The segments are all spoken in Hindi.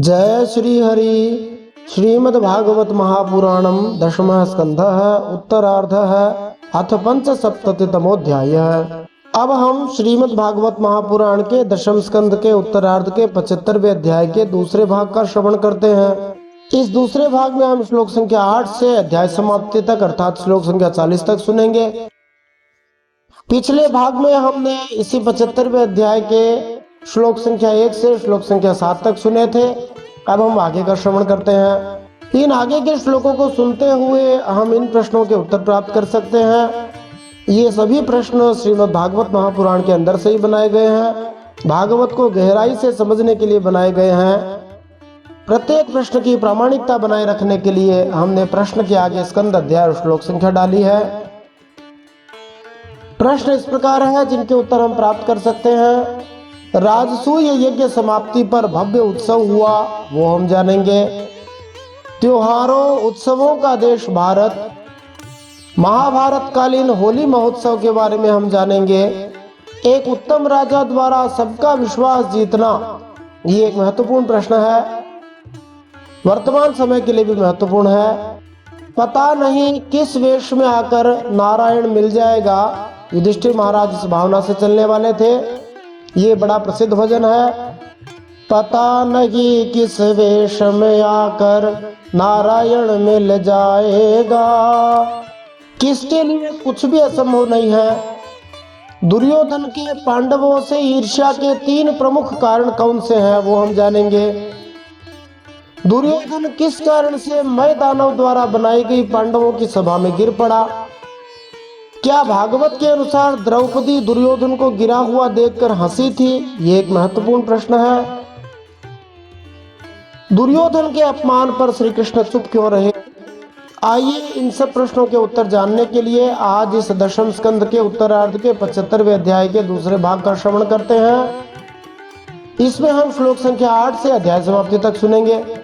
जय श्री हरि। श्रीमद्भागवत महापुराणम दशमः स्कंधः उत्तरार्धः अथ पंचसप्ततितमोऽध्यायः। अब हम श्रीमद्भागवत महापुराण के दशम स्कंद के उत्तरार्ध के 75वें अध्याय के दूसरे भाग का श्रवण करते हैं। इस दूसरे भाग में हम श्लोक संख्या 8 से अध्याय समाप्ति तक अर्थात श्लोक संख्या 40 तक सुनेंगे। पिछले भाग में हमने इसी 75वें अध्याय के श्लोक संख्या 1 से श्लोक संख्या 7 तक सुने थे। अब हम आगे का श्रवण करते हैं। इन आगे के श्लोकों को सुनते हुए हम इन प्रश्नों के उत्तर प्राप्त कर सकते हैं। ये सभी प्रश्न श्रीमद् भागवत महापुराण के अंदर से ही बनाए गए हैं। भागवत को गहराई से समझने के लिए बनाए गए हैं। प्रत्येक प्रश्न की प्रामाणिकता बनाए रखने के लिए हमने प्रश्न के आगे स्कंद अध्याय और श्लोक संख्या डाली है। प्रश्न इस प्रकार है जिनके उत्तर हम प्राप्त कर सकते हैं। राजसूय यज्ञ समाप्ति पर भव्य उत्सव हुआ, वो हम जानेंगे। त्योहारों उत्सवों का देश भारत। महाभारत कालीन होली महोत्सव के बारे में हम जानेंगे। एक उत्तम राजा द्वारा सबका विश्वास जीतना, ये एक महत्वपूर्ण प्रश्न है, वर्तमान समय के लिए भी महत्वपूर्ण है। पता नहीं किस वेश में आकर नारायण मिल जाएगा, युधिष्ठिर महाराज इस भावना से चलने वाले थे। ये बड़ा प्रसिद्ध भजन है। पता नहीं किस वेश में आकर नारायण मिल जाएगा, किसके लिए कुछ भी असंभव नहीं है। दुर्योधन के पांडवों से ईर्ष्या के 3 प्रमुख कारण कौन से हैं, वो हम जानेंगे। दुर्योधन किस कारण से मय दानव द्वारा बनाई गई पांडवों की सभा में गिर पड़ा। क्या भागवत के अनुसार द्रौपदी दुर्योधन को गिरा हुआ देखकर हंसी थी, ये एक महत्वपूर्ण प्रश्न है। दुर्योधन के अपमान पर श्री कृष्ण चुप क्यों रहे। आइए इन सब प्रश्नों के उत्तर जानने के लिए आज इस दशम स्कंद के उत्तरार्ध के 75वें अध्याय के दूसरे भाग का श्रवण करते हैं। इसमें हम श्लोक संख्या 8 से अध्याय समाप्ति तक सुनेंगे।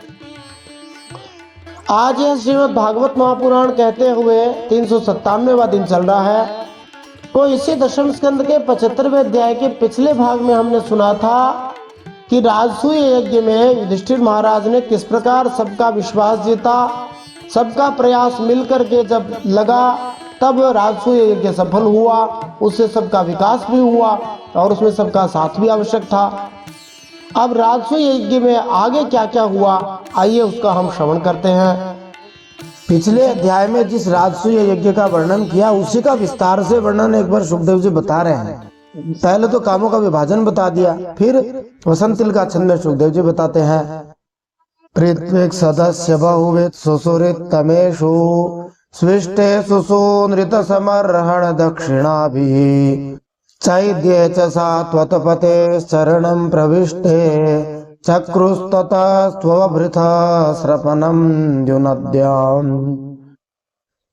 आज यह श्रीमद् भागवत महापुराण कहते हुए 397वां दिन चल रहा है। तो इसी दशम स्कंद के 75वें अध्याय के पिछले भाग में हमने सुना था कि राजसूय यज्ञ में युधिष्ठिर महाराज ने किस प्रकार सबका विश्वास जीता। सबका प्रयास मिलकर के जब लगा तब राजसूय यज्ञ सफल हुआ, उससे सबका विकास भी हुआ और उसमें सबका साथ भी आवश्यक था। अब राजसूय यज्ञ में आगे क्या क्या हुआ, आइए उसका हम श्रवण करते हैं। पिछले अध्याय में जिस राजसूय यज्ञ का वर्णन किया उसी का विस्तार से वर्णन एक बार सुखदेव जी बता रहे हैं। पहले तो कामों का विभाजन बता दिया, फिर वसंतिल का छंद में सुखदेव जी बताते हैं। पृथ्वी सदस्य बहुविध सुसुरित तमेषु स्विष्टे सुसूनृत समर्हण दक्षिणाभिः चैद्ये च सात्वतपते शरणं प्रविष्टे चक्रुस्ततस्त्वभृथा श्रपनम युनद्याम।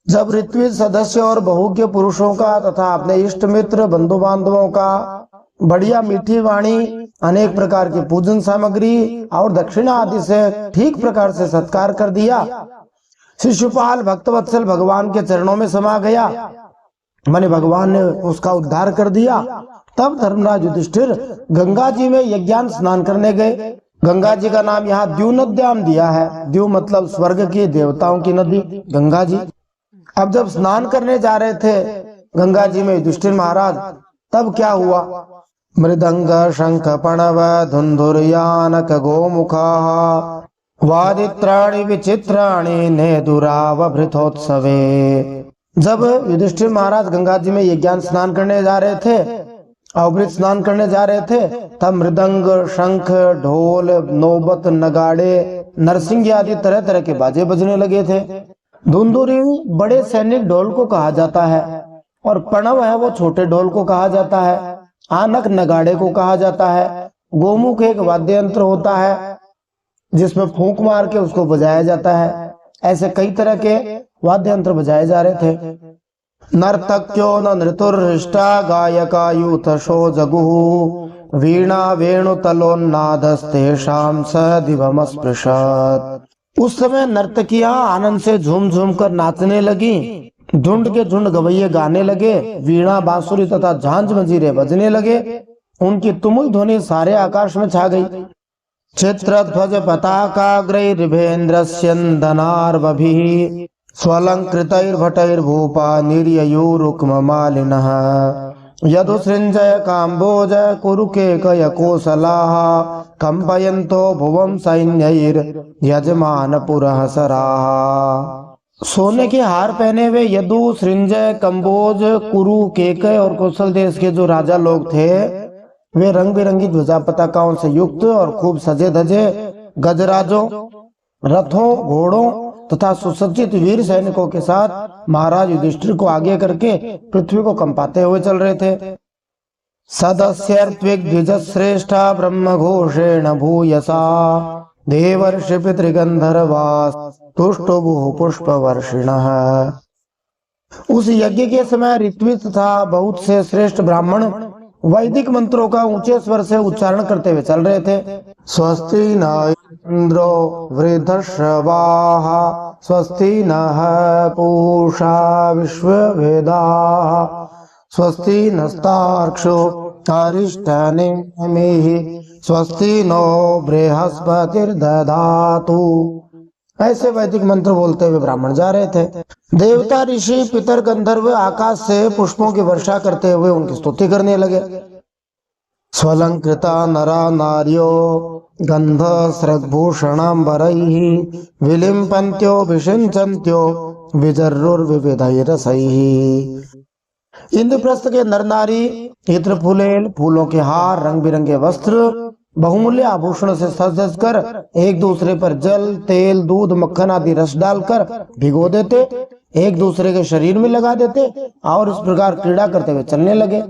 जब ऋत्विज सदस्य और बहु के पुरुषों का तथा अपने इष्ट मित्र बंधु बांधवों का बढ़िया मीठी वाणी, अनेक प्रकार की पूजन सामग्री और दक्षिणा आदि से ठीक प्रकार से सत्कार कर दिया, शिशुपाल भक्तवत्सल भगवान के चरणों में समा गया, माने भगवान ने उसका उद्धार कर दिया। तब धर्मराज युधिष्ठिर गंगा जी में यज्ञान स्नान करने गए। गंगा जी का नाम यहाँ द्यू नद्याम दिया है। द्यू मतलब स्वर्ग की देवताओं की नदी गंगा जी। अब जब स्नान करने जा रहे थे गंगा जी में युधिष्ठिर महाराज, तब क्या हुआ। मृदंग शंख पणव धुंधुरयानक गोमुखा वादित्राणि विचित्राणि नेदुरावभृतोत्सवे। जब युधिष्ठिर महाराज गंगा जी में यज्ञान स्नान करने जा रहे थे, अवभृत स्नान करने जा रहे थे, तब मृदंग शंख ढोल नौबत नगाड़े नरसिंह आदि तरह तरह के बाजे बजने लगे थे। धुंधुरी बड़े सैनिक ढोल को कहा जाता है और प्रणव है वो छोटे ढोल को कहा जाता है। आनक नगाड़े को कहा जाता है। गोमुख एक वाद्य यंत्र होता है जिसमें फूंक मार के उसको बजाया जाता है। ऐसे कई तरह के वाद्य यंत्र बजाए जा रहे थे। नर्तक्यो न नृतुर्हृष्टा गायका यूथशो जगुः वीणा वेणु तलोन्नादस्तेषां सदिवम स्पृशत्। उस समय नर्तकियां आनंद से झूम झूम कर नाचने लगी। झुंड के झुंड गवैये गाने लगे। वीणा बांसुरी तथा झांझ मंजीरे बजने लगे। उनकी तुमुल ध्वनि सारे आकाश में छा गई। चित्रध्वज पताकाग्रैर्भेन्द्रस्यन्दनार्वभिः स्वलङ्कृतैर्भटैर्भूपा निर्ययुरुक्ममालिनः यदुसृञ्जय काम्बोज कुरुकेकयकोसलाः कम्पयन्तो भुवं सैन्यैर्यजमानपुरःसराः। सोने के हार पहने हुए यदु, सृंजय, कंबोज, कुरु, केकय और कौशल देश के जो राजा लोग थे, वे रंग बिरंगी ध्वजा पताकाओं से युक्त और खूब सजे धजे गजराजों, रथों, घोड़ों तथा सुसज्जित वीर सैनिकों के साथ महाराज युधिष्ठिर को आगे करके पृथ्वी को कंपाते हुए चल रहे थे। सदस्यर्त्विग्द्विजश्रेष्ठा ब्रह्म घोषेण भूयसा देवर्षि पितृगंधर्वास् तुष्टुभुः पुष्पवर्षिणः। उस यज्ञ के समय ऋत्विज तथा बहुत से श्रेष्ठ ब्राह्मण वैदिक मंत्रों का ऊंचे स्वर से उच्चारण करते हुए चल रहे थे। स्वस्ति न इंद्रो वृद्धश्रवाः स्वस्ति नः पूषा विश्ववेदाः स्वस्ति नस्तार्क्ष्यो अरिष्टनेमिः स्वस्ति नो बृहस्पतिर्दधातु। ऐसे वैदिक मंत्र बोलते हुए ब्राह्मण जा रहे थे। देवता, ऋषि, पितर, गंधर्व आकाश से पुष्पों की वर्षा करते हुए उनकी स्तुति करने लगे। स्वलंकृता नरा नार्यो गंध स्रग्भूषणांबरैः विलिम्पन्त्यो विषिञ्चन्त्यो विजर्रुर्विविधैरसैः। इंद्रप्रस्थ के नर नारी इत्र फूलेल, फूलों के हार, रंग बिरंगे वस्त्र, बहुमूल्य आभूषणों से सज कर एक दूसरे पर जल, तेल, दूध, मक्खन आदि रस डालकर भिगो देते, एक दूसरे के शरीर में लगा देते और इस प्रकार क्रीड़ा करते हुए चलने लगे।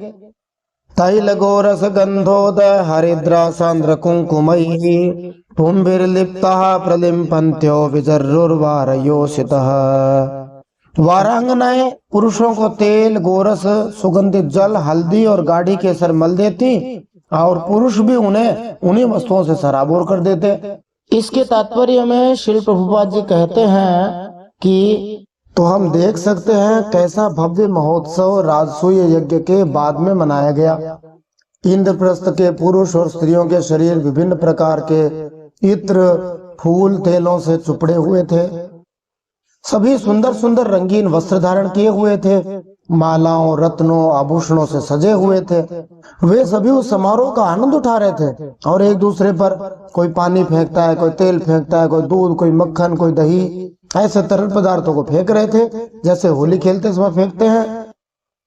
तैल गोरस गंधोदय हरिद्रा सांद्र कुंकुमैः पुंभिर्लिप्तः प्रलिम्पन्त्यो विजर्रुर्वारयोषितः। वारांगनाएं पुरुषों को तेल, गोरस, सुगंधित जल, हल्दी और गाढ़ी केसर मल देती और पुरुष भी उन्हें उन्हीं वस्तुओं से सराबोर कर देते। इसके तात्पर्य में श्री प्रभुपाद जी कहते हैं कि तो हम देख सकते हैं कैसा भव्य महोत्सव राजसूय यज्ञ के बाद में मनाया गया। इंद्रप्रस्थ के पुरुष और स्त्रियों के शरीर विभिन्न प्रकार के इत्र, फूल, तेलों से चुपड़े हुए थे। सभी सुंदर सुंदर रंगीन वस्त्र धारण किए हुए थे, मालाओं, रत्नों, आभूषणों से सजे हुए थे। वे सभी उस समारोह का आनंद उठा रहे थे और एक दूसरे पर कोई पानी फेंकता है, कोई तेल फेंकता है, कोई दूध, कोई मक्खन, कोई दही, ऐसे तरल पदार्थों को फेंक रहे थे जैसे होली खेलते समय फेंकते हैं।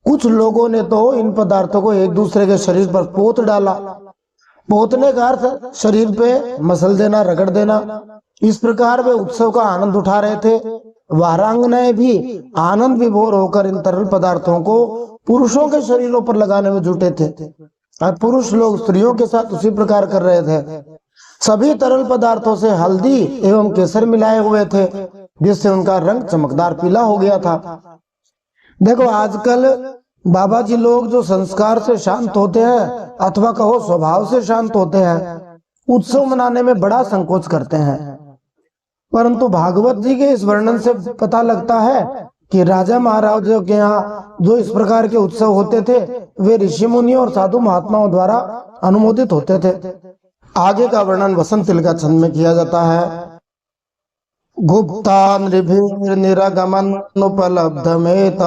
कुछ लोगों ने तो इन पदार्थों को एक दूसरे के शरीर पर पोत डाला। पोतने का अर्थ शरीर पे मसल देना, रगड़ देना। इस प्रकार वे उत्सव का आनंद उठा रहे थे। वारांगनाएं भी आनंद विभोर होकर इन तरल पदार्थों को पुरुषों के शरीरों पर लगाने में जुटे थे और पुरुष लोग स्त्रियों के साथ उसी प्रकार कर रहे थे। सभी तरल पदार्थों से हल्दी एवं केसर मिलाए हुए थे जिससे उनका रंग चमकदार पीला हो गया था। देखो, आजकल बाबा जी लोग जो संस्कार से शांत होते हैं अथवा कहो स्वभाव से शांत होते हैं, उत्सव मनाने में बड़ा संकोच करते हैं। परंतु भागवत जी के इस वर्णन से पता लगता है कि राजा महाराजों के यहाँ जो इस प्रकार के उत्सव होते थे वे ऋषि मुनियों और साधु महात्माओं द्वारा अनुमोदित होते थे। आगे का वर्णन वसंत तिलका छंद में किया जाता है। गुप्ता नृभिर्निरगमन उपलब्धमेतद्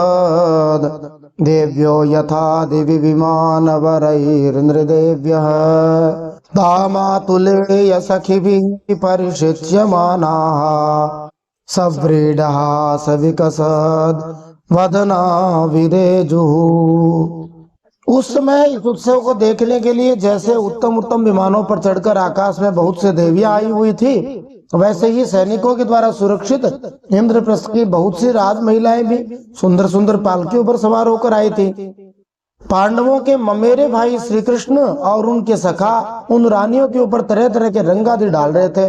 देव्यो यथा दिवि विमान वरैर्नृदेव्यः दामातुलेय सखिभिः परिषिच्यमानाः सव्रीडः सविकसद् वदना विरेजुः। उस समय इस उत्सव को देखने के लिए जैसे उत्तम उत्तम विमानों पर चढ़कर आकाश में बहुत से देवियां आई हुई थी, वैसे ही सैनिकों के द्वारा सुरक्षित इंद्रप्रस्थ की बहुत सी राज महिलाएं भी सुंदर सुंदर पालकियों पर सवार होकर आई थी। पांडवों के ममेरे भाई श्री कृष्ण और उनके सखा उन रानियों के ऊपर तरह तरह के रंग आदि डाल रहे थे।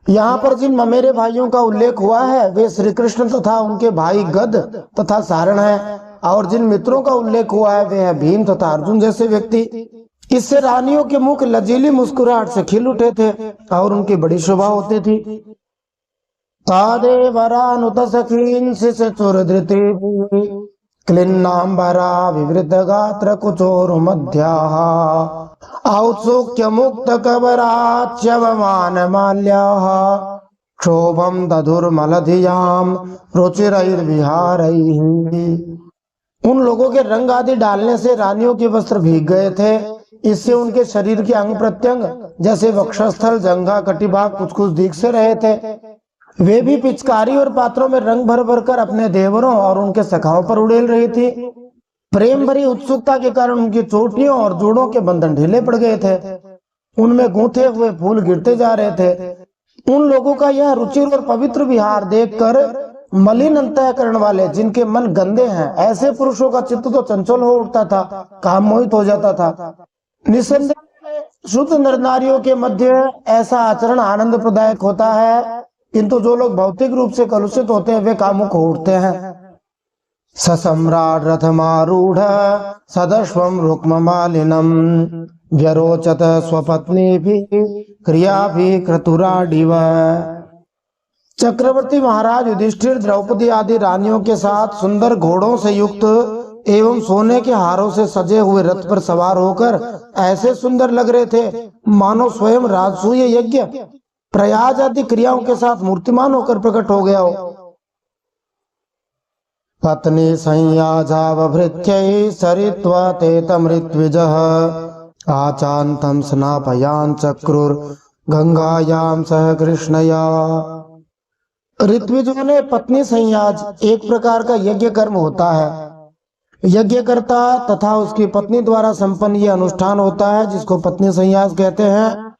यहाँ पर जिन ममेरे भाइयों का उल्लेख हुआ है वे श्री कृष्ण तथा उनके भाई गद तथा सारण है, और जिन मित्रों का उल्लेख हुआ है वे है भीम तथा अर्जुन जैसे व्यक्ति। इससे रानियों के मुख लजीली मुस्कुराहट से खिल उठे थे और उनकी बड़ी शोभा होती थी। तादेवरानुत सखींसि चतुर्धृति क्लिन्नाम्बरा विवृत गात्र कुचोर मध्याः औत्सुक्य मुक्त कबराच्यवमान माल्याः क्षोभम दधुर्मलधियाम रुचिरैर्विहारैः। उन लोगों के रंग आदि डालने से रानियों के वस्त्र भीग गए थे। इससे उनके शरीर के अंग प्रत्यंग जैसे वक्षस्थल, जंघा, कटिभाग कुछ कुछ दिख से रहे थे। वे भी पिचकारी और पात्रों में रंग भर भर कर अपने देवरों और उनके सखाओं पर उड़ेल रही थी। प्रेम भरी उत्सुकता के कारण उनकी चोटियों और जोड़ों के बंधन ढीले पड़ गए थे। उनमें गूंथे हुए फूल गिरते जा रहे थे। उन लोगों का यह रुचिर और पवित्र विहार देखकर मलिन अंतःकरण वाले, जिनके मन गंदे हैं, ऐसे पुरुषों का चित्त तो चंचल हो उठता था, काम मोहित हो जाता था। निसंदेह शुद्ध नर नारियों के मध्य ऐसा आचरण आनंद प्रदायक होता है, किंतु जो लोग भौतिक रूप से कलुषित होते हैं वे कामुक हो उठते हैं। ससम्राट रथमारूढ़ सदश्वम रुक्म मालिनम व्यरोचत स्वपत्नी भी क्रिया भी क्रतुराडिव। चक्रवर्ती महाराज युधिष्ठिर द्रौपदी आदि रानियों के साथ सुंदर घोड़ों से युक्त एवं सोने के हारों से सजे हुए रथ पर सवार होकर ऐसे सुंदर लग रहे थे मानो स्वयं राजसूय यज्ञ प्रयाज आदि क्रियाओं के साथ मूर्तिमान होकर प्रकट हो गया हो। पत्नी संयाजावभृत्यै सरित्वा ते तमृत्विजः आचान्तं स्नापयान चक्रुर गंगायाम सह कृष्णया। ऋत्विजों ने पत्नी संयाज एक प्रकार का यज्ञ कर्म होता है। यज्ञकर्ता तथा उसकी पत्नी द्वारा संपन्न यह अनुष्ठान होता है जिसको पत्नी संयाज कहते हैं।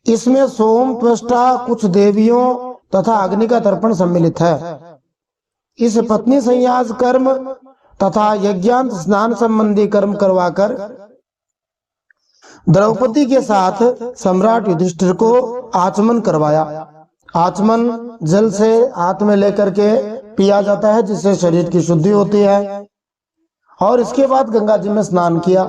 इसमें सोम, त्वष्टा, कुछ देवियों तथा अग्नि का तर्पण सम्मिलित है। इस पत्नी संयाज कर्म तथा यज्ञांत स्नान संबंधी कर्म करवाकर द्रौपदी के साथ सम्राट युधिष्ठिर को आचमन करवाया। आचमन जल से हाथ में लेकर के पिया जाता है जिससे शरीर की शुद्धि होती है, और इसके बाद गंगा जी में स्नान किया।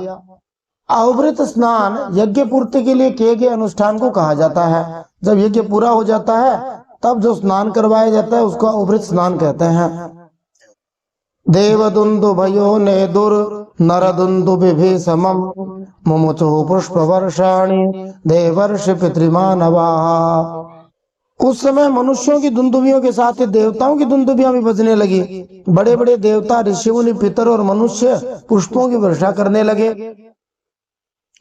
अवभृत स्नान यज्ञ पूर्ति के लिए किए गए अनुष्ठान को कहा जाता है। जब यज्ञ पूरा हो जाता है तब जो स्नान करवाया जाता है उसको अवभृत स्नान कहते हैं। देवदुन्दुभयो नेदुर नरदुन्दुभिः समम् मुमुचुः पुष्पवर्षाणि देवर्षि पितृमानवाः। उस समय मनुष्यों की दुंदुभियों के साथ ही देवताओं की दुंदुभियां भी बजने लगी। बड़े बड़े देवता, ऋषि मुनि, पितर और मनुष्य पुष्पों की वर्षा करने लगे।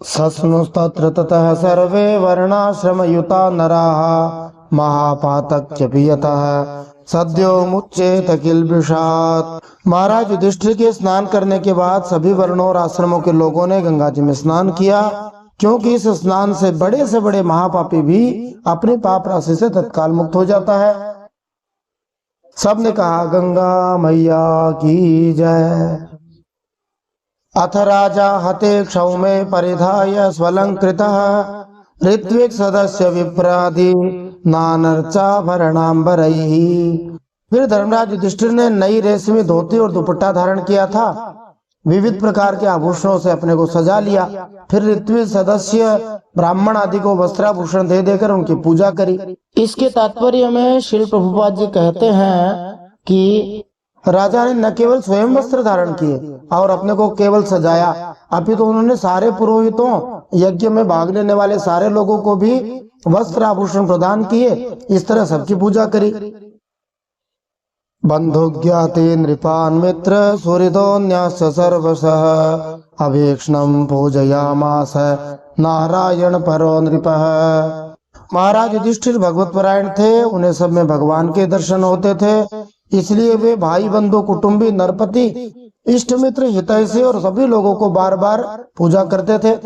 सस्नुस्तत्र ततः सर्वे वर्णाश्रमयुता नराः महापातक्य पियतः सद्यो मुच्चेत किल्बिषात्। महाराज युधिष्ठिर के स्नान करने के बाद सभी वर्णों और आश्रमों के लोगों ने गंगा जी में स्नान किया, क्योंकि इस स्नान से बड़े महापापी भी अपने पाप राशि से तत्काल मुक्त हो जाता है। सबने कहा गंगा मैया की जय। अथ राजा हते क्षौमे परिधाय स्वलंकृतः ऋत्विक सदस्य विप्रादि नानर्चाभरणाम्बरैः। फिर धर्मराज युधिष्ठिर ने नई रेशमी धोती और दुपट्टा धारण किया था, विविध प्रकार के आभूषणों से अपने को सजा लिया। फिर ऋत्विज सदस्य ब्राह्मण आदि को वस्त्राभूषण दे देकर उनकी पूजा करी। इसके तात्पर्य में श्री प्रभुपाद जी कहते हैं कि राजा ने न केवल स्वयं वस्त्र धारण किए और अपने को केवल सजाया, अपितु उन्होंने सारे पुरोहितों, यज्ञ में भाग लेने वाले सारे लोगों को भी वस्त्र आभूषण प्रदान किए। इस तरह सबकी पूजा करी। बंधु ज्ञाति नृपान मित्र सुहृदोन्यास सर्वशः अभीक्ष्णं पूजयामास नारायण परो नृपः। महाराज युधिष्ठिर भगवत परायण थे, उन्हें सब में भगवान के दर्शन होते थे, इसलिए वे भाई बंधु कुटुंबी नरपति इष्ट मित्र हितैषी और सभी लोगों को बार बार पूजा करते थे।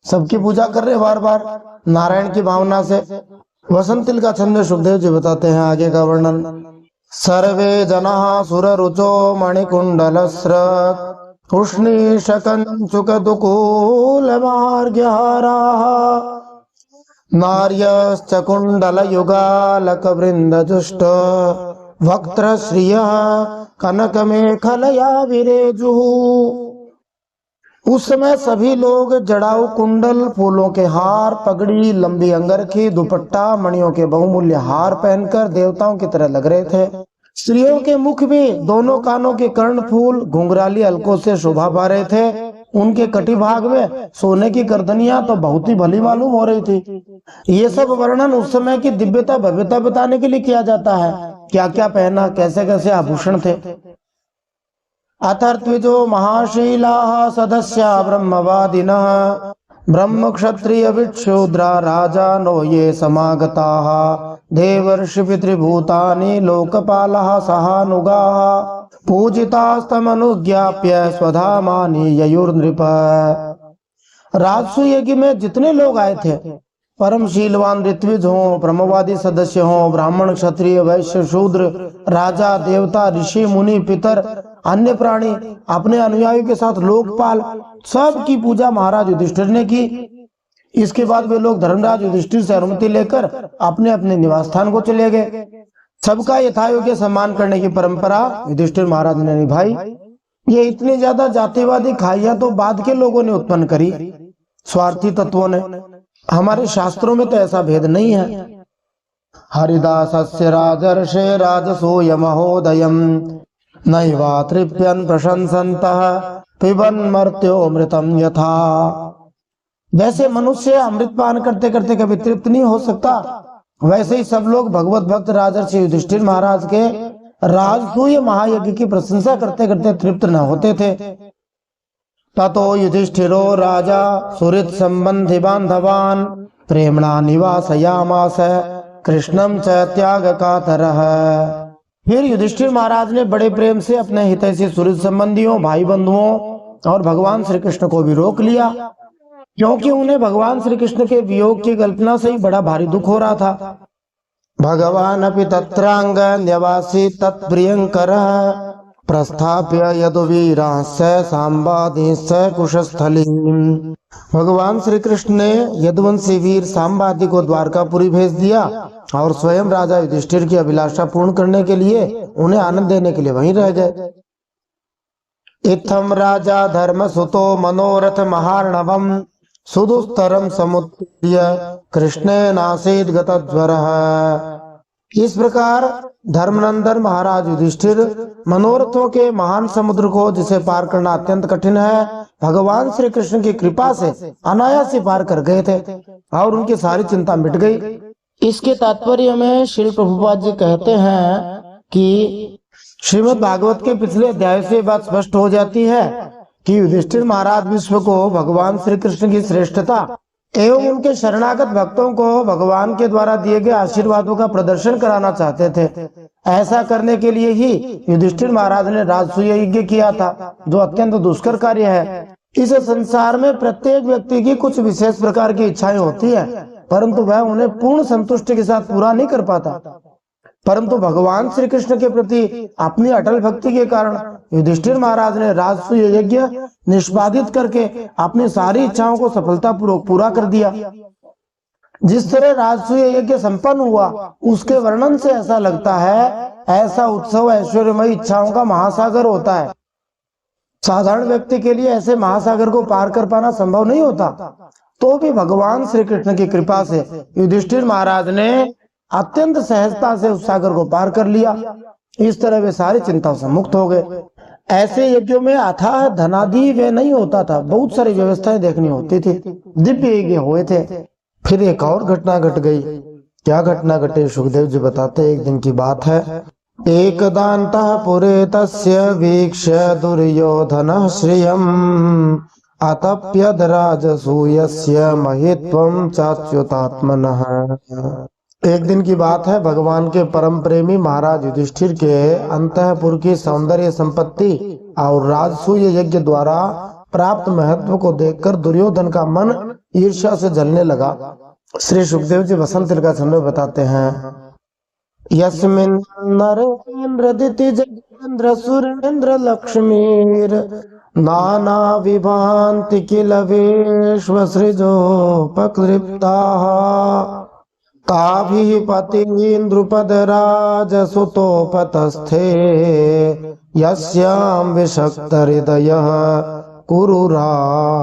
सबकी पूजा कर रहे बार बार नारायण की भावना से। वसंतिल का छंद में सुखदेव जी बताते हैं आगे का वर्णन। सर्वे जनाः सुररुचो मणिकुण्डलस्रक् उष्णीषकञ्चुकदुकूलमार्गहाराः नार्यश्च कुण्डलयुगालकवृन्दजुष्ट वक्त्रश्रियः कनकमेखलया विरेजुः। उस समय सभी लोग जड़ाऊ कुंडल, फूलों के हार, पगड़ी, लंबी अंगरखी, दुपट्टा, मणियों के बहुमूल्य हार पहनकर देवताओं की तरह लग रहे थे। स्त्रियों के मुख भी दोनों कानों के कर्णफूल घुंघराली अलकों से शोभा पा रहे थे। उनके कटिभाग में सोने की गर्दनियां तो बहुत ही भली मालूम हो रही थी। ये सब वर्णन उस समय की दिव्यता भव्यता बताने के लिए किया जाता है। क्या क्या पहना, कैसे कैसे आभूषण थे। अथर्त्विजो महाशीला सदस्या ब्रह्मवादिनः ब्रह्म क्षत्रिय विक्षूद्रा राजा नो ये समागता देवर्षि पितृभूतानि लोकपालः सहानुगाः पूजितास्तमनुज्ञाप्य स्वधामानि ययुर्नृप। राजसूय यज्ञ में जितने लोग आए थे, परमशीलवान ऋत्विज हो, ब्रह्मवादी सदस्य हो, ब्राह्मण क्षत्रिय वैश्य शूद्र, राजा देवता ऋषि मुनि पितर अन्य प्राणी, अपने अनुयायियों के साथ लोकपाल, सब की पूजा महाराज युधिष्ठिर ने की। इसके बाद वे लोग धर्मराज युधिष्ठिर से अनुमति लेकर अपने अपने निवास स्थान को चले गए। सबका यथायोग्य सम्मान करने की परंपरा युधिष्ठिर महाराज ने निभाई। ये इतनी ज्यादा जातिवादी खाइयां तो बाद के लोगों ने उत्पन्न करी, स्वार्थी तत्वों ने। हमारे शास्त्रों में तो ऐसा भेद नहीं है। हरिदासस्य राजर्षे राजसूय महोदयम् नैवा तृप्यन् प्रशंसन्तः पिबन् मर्त्योऽमृतं यथा। वैसे मनुष्य अमृत पान करते करते कभी तृप्त नहीं हो सकता, वैसे ही सब लोग भगवत भक्त राजर्षि युधिष्ठिर महाराज के राजसूय महायज्ञ की प्रशंसा करते करते तृप्त न होते थे। ततो युधिष्ठिरो राजा सुहृद संबंधी बांधवान प्रेमणा निवासयामास कृष्णम च त्याग कातरः। फिर युधिष्ठिर महाराज ने बड़े प्रेम से अपने हितैषी सुहृद संबंधियों, भाई बंधुओं और भगवान श्री कृष्ण को भी रोक लिया, क्योंकि उन्हें भगवान श्री कृष्ण के वियोग की कल्पना से ही बड़ा भारी दुख हो रहा था। भगवान अपि तत्रांग न्यवासी तत्प्रियंकरः प्रस्थाप्य यदुवीरांश्च सांबादिश्च कुशस्थलीम्। भगवान श्री कृष्ण ने यदुवंशी वीर सांबादी को द्वारकापुरी भेज दिया और स्वयं राजा युधिष्ठिर की अभिलाषा पूर्ण करने के लिए, उन्हें आनंद देने के लिए वहीं रह गए। इत्थम राजा धर्मसुतो मनोरथ महार्णवम् सुदुस्तरम समुत्तीर्य कृष्णेनासीत् गतज्वरः। इस प्रकार धर्मनंदन महाराज युधिष्ठिर मनोरथों के महान समुद्र को, जिसे पार करना अत्यंत कठिन है, भगवान श्री कृष्ण की कृपा से अनायास ही पार कर गए थे और उनकी सारी चिंता मिट गई। इसके तात्पर्य में श्री प्रभुपाद जी कहते हैं कि श्रीमद् भागवत के पिछले अध्याय से बात स्पष्ट हो जाती है कि युधिष्ठिर महाराज विश्व को भगवान श्री कृष्ण की श्रेष्ठता एवं उनके शरणागत भक्तों को भगवान के द्वारा दिए गए आशीर्वादों का प्रदर्शन कराना चाहते थे। ऐसा करने के लिए ही युधिष्ठिर महाराज ने राजसूय यज्ञ किया था, जो अत्यंत दुष्कर कार्य है। इस संसार में प्रत्येक व्यक्ति की कुछ विशेष प्रकार की इच्छाएं होती है, परंतु वह उन्हें पूर्ण संतुष्टि के साथ पूरा नहीं कर पाता। परंतु भगवान श्री कृष्ण के प्रति अपनी अटल भक्ति के कारण युधिष्ठिर महाराज ने राजसूय यज्ञ निष्पादित करके अपनी सारी इच्छाओं को सफलतापूर्वक पूरा कर दिया। जिस तरह राजसूय यज्ञ संपन्न हुआ, उसके वर्णन से ऐसा लगता है ऐसा उत्सव ऐश्वर्यमय इच्छाओं का महासागर होता है। साधारण व्यक्ति के लिए ऐसे महासागर को पार कर पाना संभव नहीं होता, तो भी भगवान श्री कृष्ण की कृपा से युधिष्ठिर महाराज ने अत्यंत सहजता से उस सागर को पार कर लिया। इस तरह वे सारी चिंताओं से मुक्त हो गए। ऐसे यज्ञों में अथाह धनादि वे नहीं होता था, बहुत सारी व्यवस्थाएं देखनी होती थी। दिव्य यज्ञ हुए थे। फिर एक और घटना घट गई। क्या घटना घटे, सुखदेव जी बताते। एक दिन की बात है। एकदान्तः पुरे तस्य वीक्ष्य दुर्योधनः श्रियम् अतप्यद राजसूयस्य महित्वं चाच्युतात्मनः। एक दिन की बात है। भगवान के परम प्रेमी महाराज युधिष्ठिर के अंतःपुर की सौंदर्य संपत्ति और राजसूय यज्ञ द्वारा प्राप्त महत्व को देखकर दुर्योधन का मन ईर्ष्या से जलने लगा। श्री सुखदेव जी वसंत का समय बताते हैं। यस्मिन् नरेन्द्र दिति जगेन्द्र सुरेन्द्र लक्ष्मीर नाना विभान्ति किल विश्व सृजोपकृप्ताः ताभिः पतिन्द्रुपद राजसुतोपतस्थे यस्यां विषक्त हृदयः कुरुराडतप्यत्।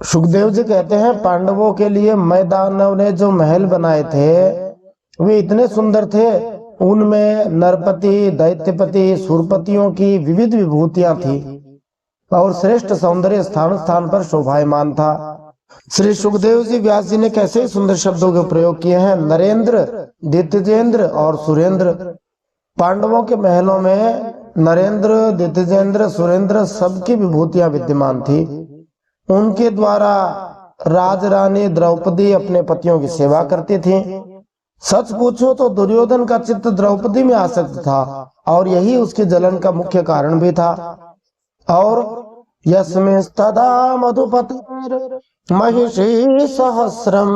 सुखदेव जी कहते हैं, पांडवों के लिए मैदानव ने जो महल बनाए थे वे इतने सुंदर थे उनमें नरपति, दैत्यपति, सुरपतियों की विविध विभूतियां थी और श्रेष्ठ सौंदर्य स्थान स्थान पर शोभायमान था। श्री सुखदेव जी व्यास जी ने कैसे सुंदर शब्दों के प्रयोग किए हैं। नरेंद्र, दितिजेंद्र और सुरेंद्र। पांडवों के महलों में नरेंद्र, दितिजेंद्र, सुरेंद्र सबकी विभूतियां विद्यमान थी। उनके द्वारा राजरानी द्रौपदी अपने पतियों की सेवा करती थी। सच पूछो तो दुर्योधन का चित्त द्रौपदी में आसक्त था और यही उसके जलन का मुख्य कारण भी था। और यस्मिस्तदा मधुपतिर् महिषी सहस्रम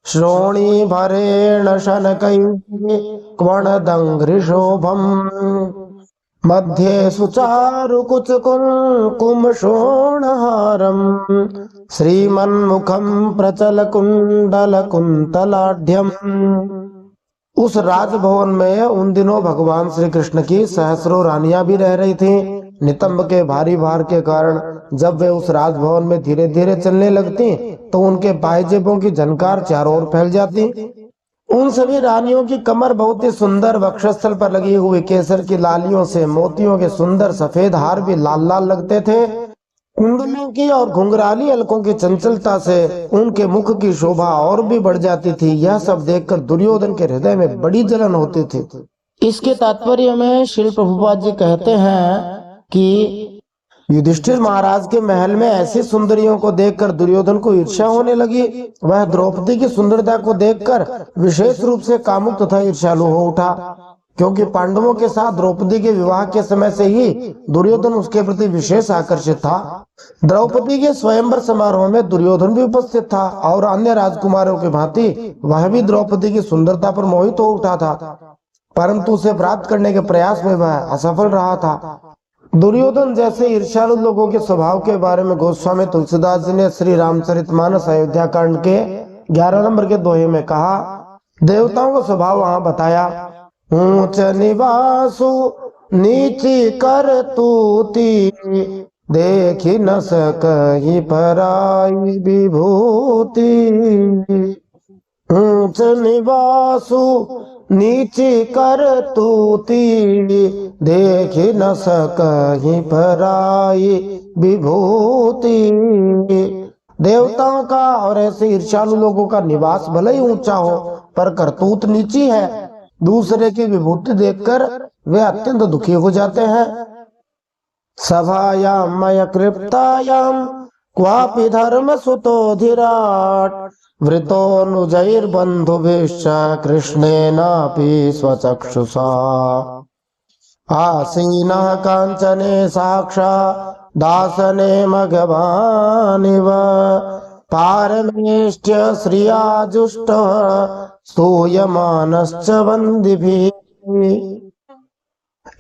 श्रोणी भरेण शनकैः क्वणदङ्घ्रिशोभम् मध्ये सुचारु कुचकुंकुम शोणहारम श्रीमन्मुखम प्रचल कुंडल कुंतलाढ्यम। उस राजभवन में उन दिनों भगवान श्री कृष्ण की सहस्रों रानियां भी रह रही थीं। नितंब के भारी भार के कारण जब वे उस राजभवन में धीरे धीरे चलने लगती तो उनके पायजेबों की झनकार चारों ओर फैल जाती। उन सभी रानियों की कमर बहुत ही सुंदर, वक्षस्थल पर लगी हुई केसर की लालियों से मोतियों के सुंदर सफेद हार भी लाल लाल लगते थे। कुंडलों की और घुंघराली अलकों की चंचलता से उनके मुख की शोभा और भी बढ़ जाती थी। यह सब देखकर दुर्योधन के हृदय में बड़ी जलन होती थी। इसके तात्पर्य में श्री प्रभुपाद जी कहते हैं कि युधिष्ठिर महाराज के महल में ऐसी सुंदरियों को देखकर दुर्योधन को ईर्ष्या होने लगी। वह द्रौपदी की सुंदरता को देखकर विशेष रूप से कामुक तथा ईर्ष्यालु हो उठा, क्योंकि पांडवों के साथ द्रौपदी के विवाह के समय से ही दुर्योधन उसके प्रति विशेष आकर्षित था। द्रौपदी के स्वयंवर समारोह में दुर्योधन भी उपस्थित था और अन्य राजकुमारों की भांति वह भी द्रौपदी की सुंदरता पर मोहित हो उठा था, परंतु उसे प्राप्त करने के प्रयास में वह असफल रहा था। दुर्योधन जैसे ईर्ष्यालु लोगों के स्वभाव के बारे में गोस्वामी तुलसीदास जी ने श्री रामचरितमानस अयोध्या कांड के 11 नंबर के दोहे में कहा। देवताओं का स्वभाव वहां बताया। ऊंच निवासु नीची कर तूती देखी न सकहि पराई विभूति। ऊंच निवासु नीची कर तूती देखी न सकहि पराई विभूति। देवताओं का और ऐसे ईर्ष्यालु लोगों का निवास भले ही ऊंचा हो पर करतूत नीची है। दूसरे की विभूति देखकर वे अत्यंत दुखी हो जाते हैं। सभायाम मय कृप्तायाम क्वापि धर्म सुतोधिराट वृतोनुजैर्बन्धुभिश्च कृष्णेनापि स्वचक्षुषा आसीनः काञ्चने साक्षा दासने मघवानिव पारमेष्ट्य श्रिया जुष्टः स्तूयमानश्च वन्दिभिः।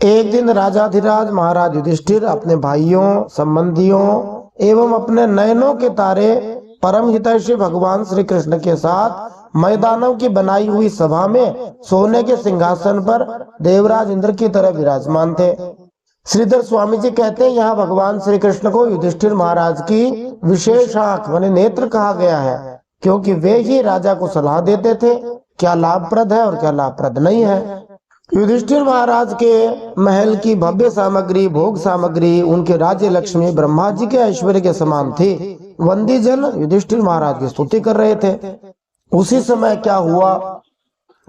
एक दिन राजाधिराज महाराज युधिष्ठिर अपने भाइयों, संबंधियों एवं अपने नयनों के तारे परम हितैषी भगवान श्री कृष्ण के साथ मैदानों की बनाई हुई सभा में सोने के सिंहासन पर देवराज इंद्र की तरह विराजमान थे। श्रीधर स्वामी जी कहते हैं, यहाँ भगवान श्री कृष्ण को युधिष्ठिर महाराज की विशेष आंख माने नेत्र कहा गया है, क्योंकि वे ही राजा को सलाह देते थे क्या लाभप्रद है और क्या लाभप्रद नहीं है। युधिष्ठिर महाराज के महल की भव्य सामग्री, भोग सामग्री उनके राज्य लक्ष्मी ब्रह्मा जी के ऐश्वर्य के समान थी। वंदी जन युधिष्ठिर महाराज की स्तुति कर रहे थे। उसी समय क्या हुआ,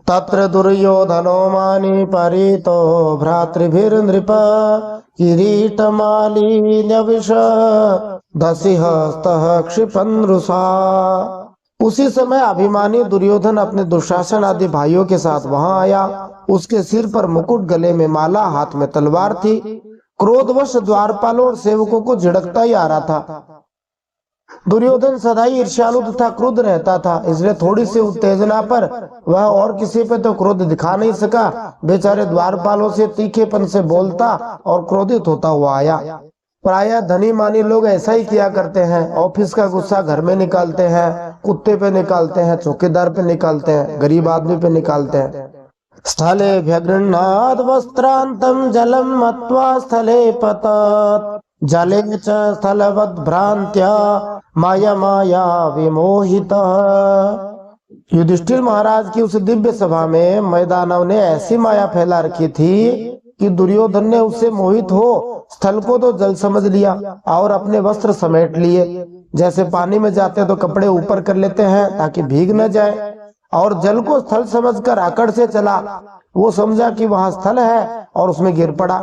तत्र दुर्योधनो मानी परितो भ्रातृभिर्नृप किरीटमालिन्यविष दसिहस्तः क्षिपन्रुषा। उसी समय अभिमानी दुर्योधन अपने दुशासन आदि भाइयों के साथ वहां आया। उसके सिर पर मुकुट, गले में माला, हाथ में तलवार थी। क्रोधवश द्वारपालों और सेवकों को झिड़कता ही आ रहा था। दुर्योधन सदा ही ईर्ष्यालु तथा क्रुद्ध रहता था, इसलिए थोड़ी सी उत्तेजना पर वह और किसी पे तो क्रोध दिखा नहीं सका। बेचारे द्वारपालों से तीखेपन से बोलता और क्रोधित होता हुआ आया। प्रायः धनी मानी लोग ऐसा ही किया करते हैं। ऑफिस का गुस्सा घर में निकालते हैं, कुत्ते पे निकालते हैं, चौकीदार पे निकालते हैं, गरीब आदमी पे निकालते हैं। स्थले व्यगृह्णात् वस्त्रांतम जलम मत्वा स्थले पतत् जले च स्थलवद् भ्रांत्या माया माया विमोहितः युधिष्ठिर महाराज की उस दिव्य सभा में मैदानव ने ऐसी माया फैला रखी थी कि दुर्योधन ने उससे मोहित हो स्थल को तो जल समझ लिया और अपने वस्त्र समेट लिए। जैसे पानी में जाते तो कपड़े ऊपर कर लेते हैं ताकि भीग न जाए, और जल को स्थल समझकर आकड़ से चला। वो समझा कि वहां स्थल है और उसमें गिर पड़ा।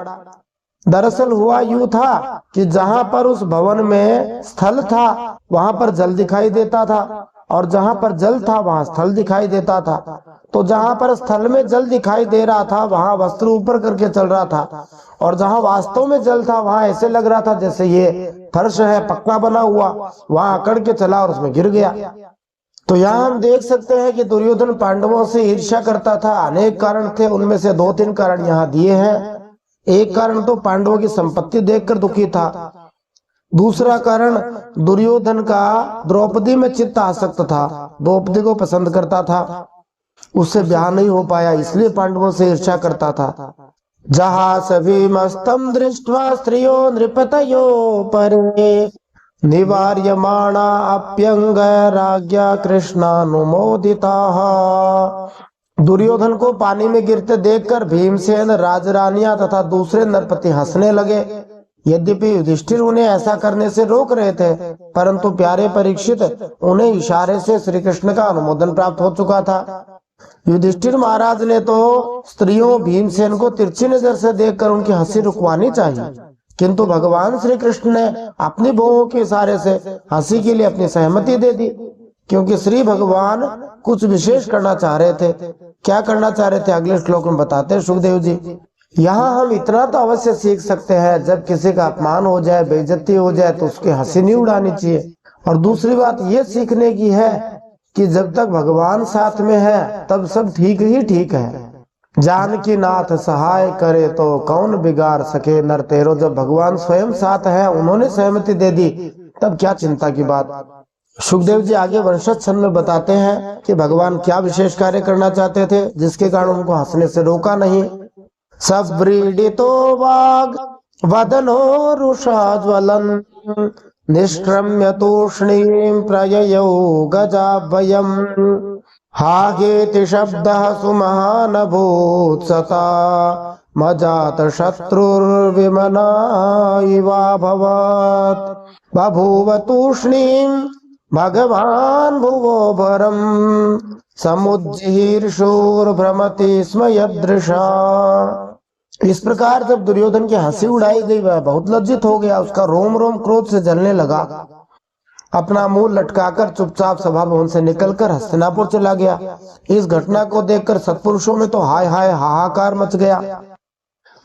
दरअसल हुआ यूं था कि जहां पर उस भवन में स्थल था वहां पर जल दिखाई देता था, और जहां पर जल था वहां स्थल दिखाई देता था। तो जहां पर स्थल में जल दिखाई दे रहा था वहां वस्त्र ऊपर करके चल रहा था, और जहां वास्तव में जल था वहां ऐसे लग रहा था जैसे ये फर्श है पक्का बना हुआ, वहां अकड़ के चला और उसमें गिर गया। तो यहाँ हम देख सकते हैं कि दुर्योधन पांडवों से ईर्ष्या करता था। अनेक कारण थे, उनमें से 2-3 कारण यहाँ दिए हैं। एक कारण तो पांडवों की संपत्ति देखकर दुखी था। दूसरा कारण दुर्योधन का द्रौपदी में चित्त आसक्त था, द्रौपदी को पसंद करता था, उससे ब्याह नहीं हो पाया इसलिए पांडवों से ईर्ष्या करता था। जहाँ सभी मस्तम दृष्ट्वा स्त्रियो नृपतयो परे निवार्यमाणा अप्यंग राज्ञा कृष्णानुमोदिता। दुर्योधन को पानी में गिरते देखकर भीमसेन, राजरानियां तथा दूसरे नरपति हंसने लगे। यद्यपि युधिष्ठिर उन्हें ऐसा करने से रोक रहे थे, परंतु प्यारे परीक्षित उन्हें इशारे से श्री कृष्ण का अनुमोदन प्राप्त हो चुका था। युधिष्ठिर महाराज ने तो स्त्रियों भीमसेन को तिरछी नजर से देखकर उनकी हंसी रुकवानी चाहिए, किंतु भगवान श्री कृष्ण ने अपनी बहुओं के इशारे से हंसी के लिए अपनी सहमति दे दी, क्योंकि श्री भगवान कुछ विशेष करना चाह रहे थे। क्या करना चाह रहे थे अगले श्लोक में बताते हैं सुखदेव जी। यहाँ हम इतना तो अवश्य सीख सकते हैं, जब किसी का अपमान हो जाए, बेइज्जती हो जाए तो उसकी हंसी नहीं उड़ानी चाहिए। और दूसरी बात ये सीखने की है कि जब तक भगवान साथ में है तब सब ठीक ही ठीक है। जानकी नाथ सहाय करे तो कौन बिगाड़ सके नर तेरो। जब भगवान स्वयं साथ है, उन्होंने सहमति दे दी, तब क्या चिंता की बात। सुखदेव जी आगे वंशज छंद में बताते हैं कि भगवान क्या विशेष कार्य करना चाहते थे जिसके कारण उनको हंसने से रोका नहीं। सव्रीडितो वाग वदनो रुषाज्वलन निष्क्रम्य तूष्णीं प्रययौ गजाभयम् हागेति शब्दः सुमहानभूत् सता मजात शत्रुर्विमना इवाभवत् बभूव तूष्णीं भगवान् भुवो भरम् समुज्जीर्षोर्भ्रमति स्म यदृशा। इस प्रकार जब दुर्योधन की हंसी उड़ाई गई वह बहुत लज्जित हो गया, उसका रोम रोम क्रोध से जलने लगा। अपना मुंह लटकाकर चुपचाप सभा भवन से निकलकर हस्तिनापुर चला गया। इस घटना को देखकर सत्पुरुषों में तो हाय हाय हाहाकार मच गया,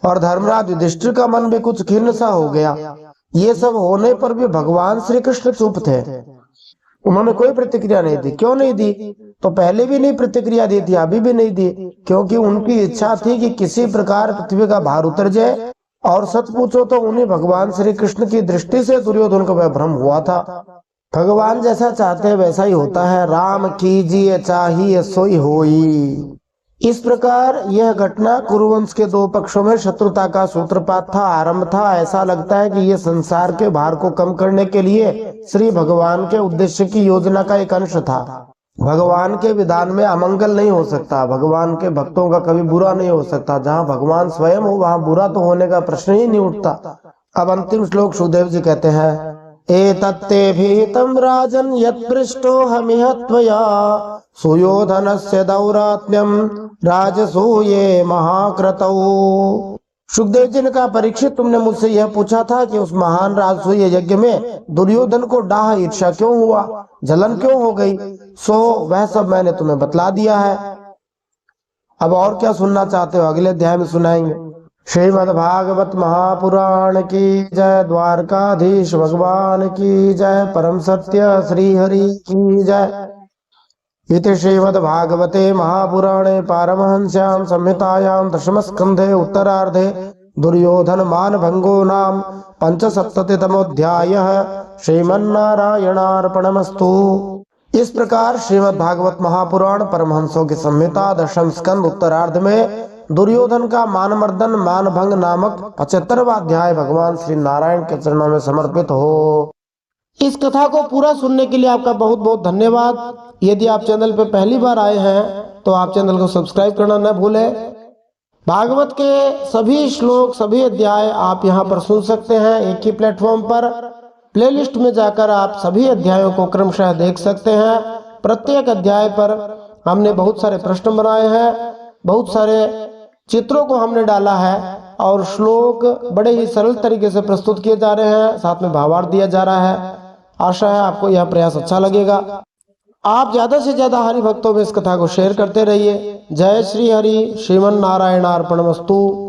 और धर्मराज युधिष्ठिर का मन भी कुछ खिन्न सा हो गया। ये सब होने पर भी भगवान श्री कृष्ण चुप थे, उन्होंने कोई प्रतिक्रिया नहीं दी। क्यों नहीं दी? तो पहले भी नहीं प्रतिक्रिया दी थी, अभी भी नहीं दी, क्योंकि उनकी इच्छा थी कि किसी प्रकार पृथ्वी का भार उतर जाए। और सच पूछो तो उन्हें भगवान श्री कृष्ण की दृष्टि से दुर्योधन का वह भ्रम हुआ था। भगवान जैसा चाहते हैं वैसा ही होता है। राम कीजिए चाहिए सोई होई। इस प्रकार यह घटना कुरुवंश के 2 पक्षों में शत्रुता का सूत्रपात था, आरंभ था। ऐसा लगता है कि यह संसार के भार को कम करने के लिए श्री भगवान के उद्देश्य की योजना का एक अंश था। भगवान के विधान में अमंगल नहीं हो सकता, भगवान के भक्तों का कभी बुरा नहीं हो सकता। जहाँ भगवान स्वयं हो वहाँ बुरा तो होने का प्रश्न ही नहीं उठता। अब अंतिम श्लोक सुखदेव जी कहते हैं, एतत्ते भीतम राजन यत्पृष्टो हमिह त्वया सुयोधनस्य दौरात्म्यम राजसूये महाक्रतौ। सुखदेव जी ने कहा, परीक्षित तुमने मुझसे यह पूछा था कि उस महान राजसूय यज्ञ में दुर्योधन को डाह ईर्ष्या क्यों हुआ, जलन क्यों हो गई, सो वह सब मैंने तुम्हें बतला दिया है। अब और क्या सुनना चाहते हो अगले अध्याय में सुनाएंगे। श्रीमद् भागवत महापुराण की जय, द्वारकाधीश भगवान की जय, परम सत्य श्री हरि की जय। इति श्रीमद्भागवते महापुराणे पारमहंस्यां संहितायां दशमस्कन्धे उत्तरार्धे दुर्योधन मानभंगो नाम 75तमोऽध्यायः श्रीमन्नारायणार्पणमस्तु। इस प्रकार श्रीमद्भागवत महापुराण परमहंसों की संहिता दशम स्कंद उत्तरार्ध में दुर्योधन का मानमर्दन मानभंग नामक 75वां अध्याय भगवान श्री नारायण के चरणों में समर्पित हो। इस कथा को पूरा सुनने के लिए आपका बहुत बहुत धन्यवाद। यदि आप चैनल पर पहली बार आए हैं तो आप चैनल को सब्सक्राइब करना न भूलें। भागवत के सभी श्लोक, सभी अध्याय आप यहाँ पर सुन सकते हैं एक ही प्लेटफॉर्म पर। प्लेलिस्ट में जाकर आप सभी अध्यायों को क्रमशः देख सकते हैं। प्रत्येक अध्याय पर हमने बहुत सारे प्रश्न बनाए हैं, बहुत सारे चित्रों को हमने डाला है और श्लोक बड़े ही सरल तरीके से प्रस्तुत किए जा रहे हैं, साथ में भावार्थ दिया जा रहा है। आशा है आपको यह प्रयास अच्छा लगेगा। आप ज्यादा से ज्यादा हरि भक्तों में इस कथा को शेयर करते रहिए। जय श्री हरि। श्रीमन नारायण अर्पणमस्तु।